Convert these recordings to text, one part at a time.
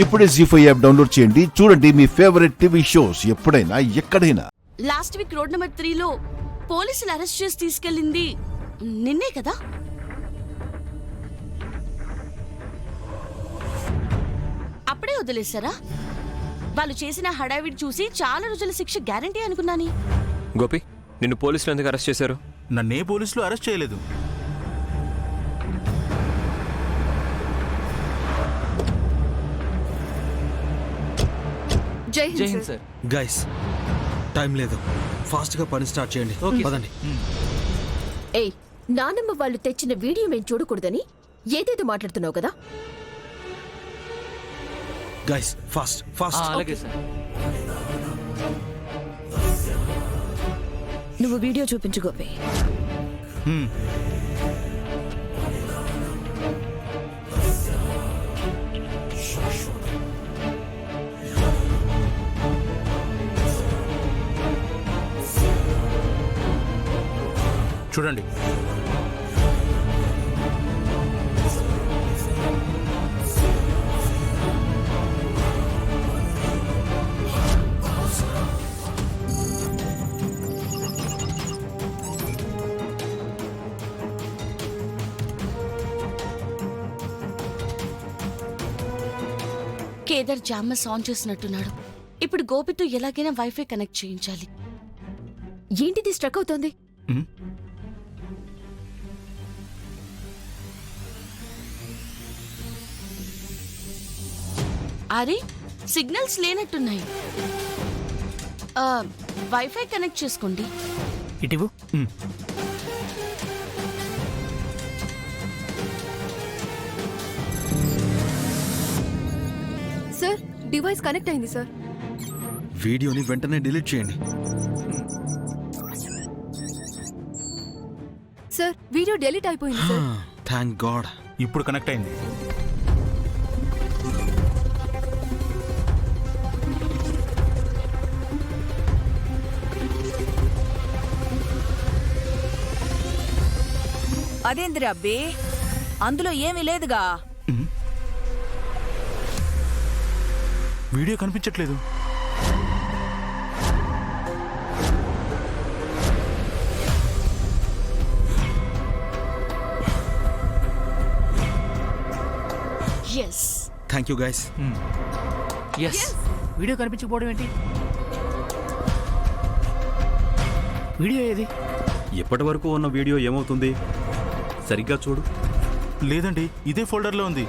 ఇప్పుడే జీ5 app download చేయండి. చూడండి మీ ఫేవరెట్ టీవీ షోస్ ఎప్పుడైనా ఎక్కడైనా. లాస్ట్ వీక్ రోడ్ నెంబర్ 3లో పోలీసులు అరెస్ట్ చేసి తీసుకెళ్ళింది నిన్నే కదా? అప్పుడే వదిలేశారా? వాళ్ళు చేసిన హడావిడి చూసి చాలా రోజుల శిక్ష గ్యారంటీ అనుకున్నాని. గోపి, నిన్ను పోలీసులు ఎందుకు అరెస్ట్ చేశారు? నన్నే పోలీసులు అరెస్ట్ చేయలేదు. జై హింద్ సార్. గైస్, టైం లేదు, ఫాస్ట్ గా పని స్టార్ట్ చేయండి. పదండి. ఏయ్, నానమ్మ వాళ్ళు తెచ్చిన వీడియో మేము చూడకూడదని ఏదేదో మాట్లాడుతున్నావు కదా? Guys, fast fast. అలాగే సార్. నువ్వు వీడియో చూపించు గోపి. చూడండి. కేదార్ జామస్ ఆన్ చేసినట్టున్నాడు. ఇప్పుడు గోపితో ఎలాగైనా వైఫై కనెక్ట్ చేయించాలి. ఏంటిది స్ట్రక్ అవుతోంది? అరే, సిగ్నల్స్ లేనట్టున్నాయి. వైఫై కనెక్ట్ చేసుకోండి. ఇటివు. సార్, డివైస్ కనెక్ట్ అయింది సార్. వీడియోని వెంటనే డిలీట్ చేయండి. సార్, వీడియో డిలీట్ అయిపోయింది సార్. Thank God. ఇప్పుడు కనెక్ట్ అయింది. అదేంద్ర అబ్బి, అందులో ఏమీ లేదుగా. వీడియో కనిపించట్లేదు. Yes. Thank you guys. Yes. Video కనిపించకపోవడం ఏంటి? వీడియో ఏది? ఎప్పటి వరకు ఉన్న వీడియో ఏమవుతుంది? సరిగ్గా చూడు. లేదండి, ఇదే ఫోల్డర్లో ఉంది.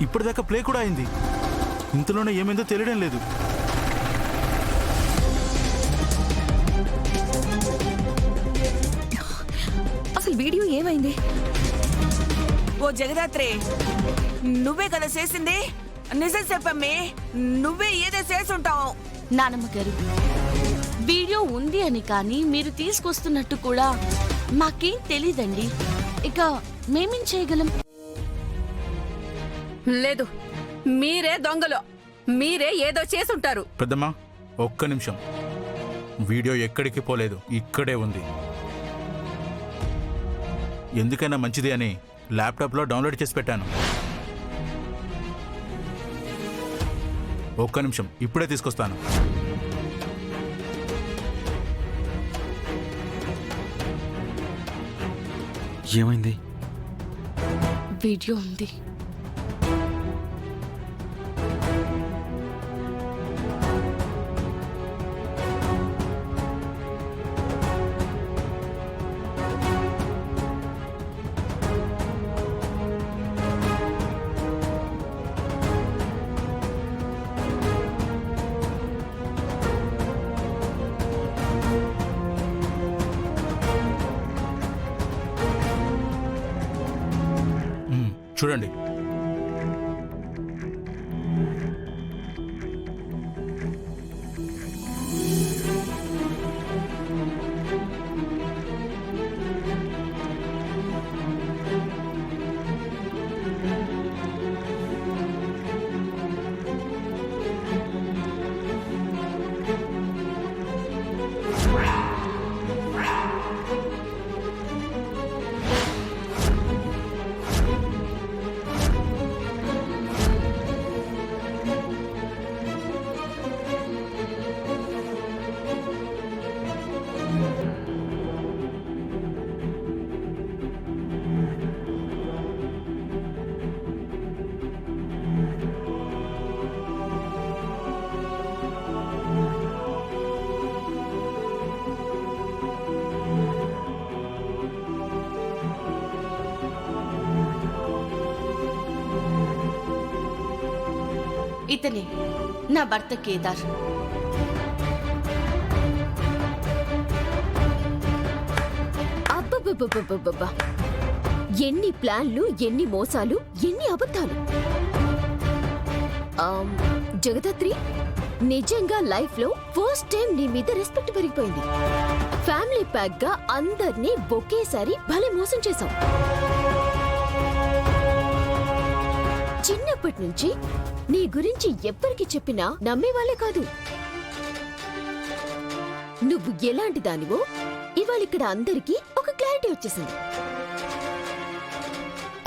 ఇప్పటిదాకా ప్లే కూడా అయింది. ఇంతలోనే ఏమైందో తెలియడం లేదు. అసలు వీడియో ఏమైంది? ఓ జగదాత్రి, నువ్వే కదా చేసింది? నిజం చెప్పమ్మి, నువ్వే ఏదో చేసుంటావు. నానమ్మ గారు, వీడియో ఉంది అని కానీ మీరు తీసుకొస్తున్నట్టు కూడా మాకేం తెలీదండి. ఇక మేమేం చేయగలం? లేదు, మీరే దొంగలు. మీరే ఏదో చేసుంటారు. పెద్దమ్మా, ఒక్క నిమిషం. వీడియో ఎక్కడికి పోలేదు, ఇక్కడే ఉంది. ఎందుకైనా మంచిది అని ల్యాప్టాప్లో డౌన్లోడ్ చేసి పెట్టాను. ఒక్క నిమిషం, ఇప్పుడే తీసుకొస్తాను. ఏమైంది? వీడియో ఉంది. చూడండి. ఇతనే నా భర్త కేదార్. అబ్బబ్బబ్బబ్బబ్బబ్బా! ఎన్ని ప్లాన్లు, ఎన్ని మోసాలు, ఎన్ని అబద్ధాలు. జగదాత్రి, నిజంగా లైఫ్ లో ఫస్ట్ టైం నీ మీద రెస్పెక్ట్ పెరిగిపోయింది. ఫ్యామిలీ ప్యాక్ గా అందర్నీ ఒకేసారి భలే మోసం చేశావు. చిన్నప్పటి నుంచి నీ గురించి ఎవ్వరికి చెప్పినా నమ్మేవాళ్లే కాదు. నువ్వు ఎలాంటి దానివో ఇవాళ ఇక్కడ అందరికీ ఒక క్లారిటీ వచ్చేసింది.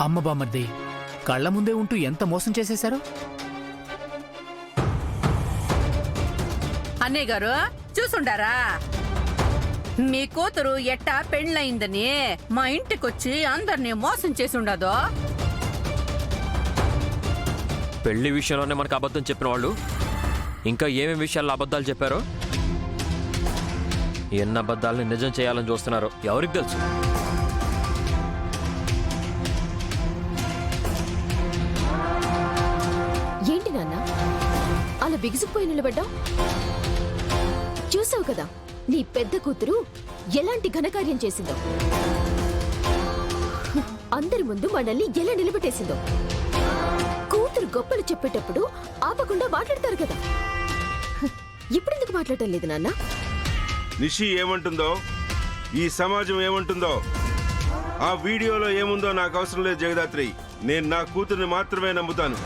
అమ్మ బామ్మర్ది, కళ్ళ ముందే ఉంటూ ఎంత మోసం చేసేశారు. అన్నయ్య గారు చూసుండారా? మీ కూతురు ఎట్టా పెళ్ళయిందని మా ఇంటికొచ్చి అందరినీ మోసం చేసి ఉండదో. పెళ్లి విషయంలోనే మనకు అబద్ధం చెప్పిన వాళ్ళు ఇంకా ఏమేమి విషయాల్లో అబద్ధాలు చెప్పారో, ఎన్ని అబద్ధాలని నిజం చేయాలని చూస్తున్నారో ఎవరికి తెలుసు. ఏంటి నాన్న అలా బిగుసుకుపోయి నిలబడ్డా? చూసావు కదా నీ పెద్ద కూతురు ఎలాంటి ఘనకార్యం చేసిందో. అందరి ముందు మనల్ని ఎలా నిలబెట్టేసిందో. కూతురు గొప్పలు చెప్పేటప్పుడు ఆపకుండా మాట్లాడతారు కదా, ఇప్పుడెందుకు మాట్లాడటం లేదు నాన్న? నిషి ఏమంటుందో, ఈ సమాజం ఏమంటుందో, ఆ వీడియోలో ఏముందో నాకు అవసరం లేదు జగదాత్రి. నేను నా కూతుర్ని మాత్రమే నమ్ముతాను.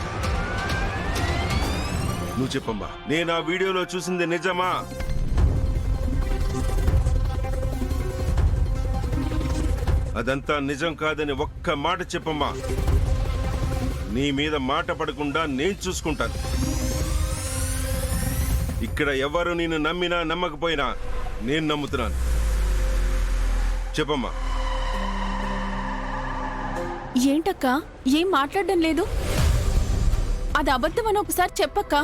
నువ్వు చెప్పమ్మా, నేను ఆ వీడియోలో చూసింది నిజమా? అదంతా నిజం కాదని ఒక్క మాట చెప్పమ్మా. నీ మీద మాట పడకుండా నేను చూసుకుంటాను. ఇక్కడ ఎవరు నేను నమ్మినా నమ్మకపోయినా నేను నమ్ముతున్నాను. చెప్పమ్మా. ఏంటక్క, ఏం మాట్లాడడం లేదు? అది అబద్ధం అని ఒకసారి చెప్పక్క.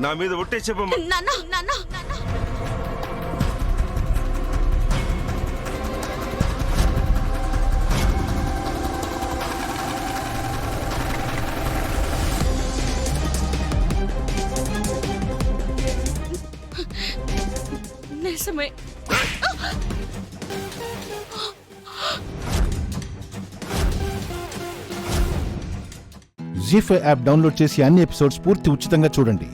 నా మీద ఒట్టే చెప్పమ్మా. నాన్న నాన్న నిజమే. జీ5 యాప్ డౌన్లోడ్ చేసి అన్ని ఎపిసోడ్స్ పూర్తి ఉచితంగా చూడండి.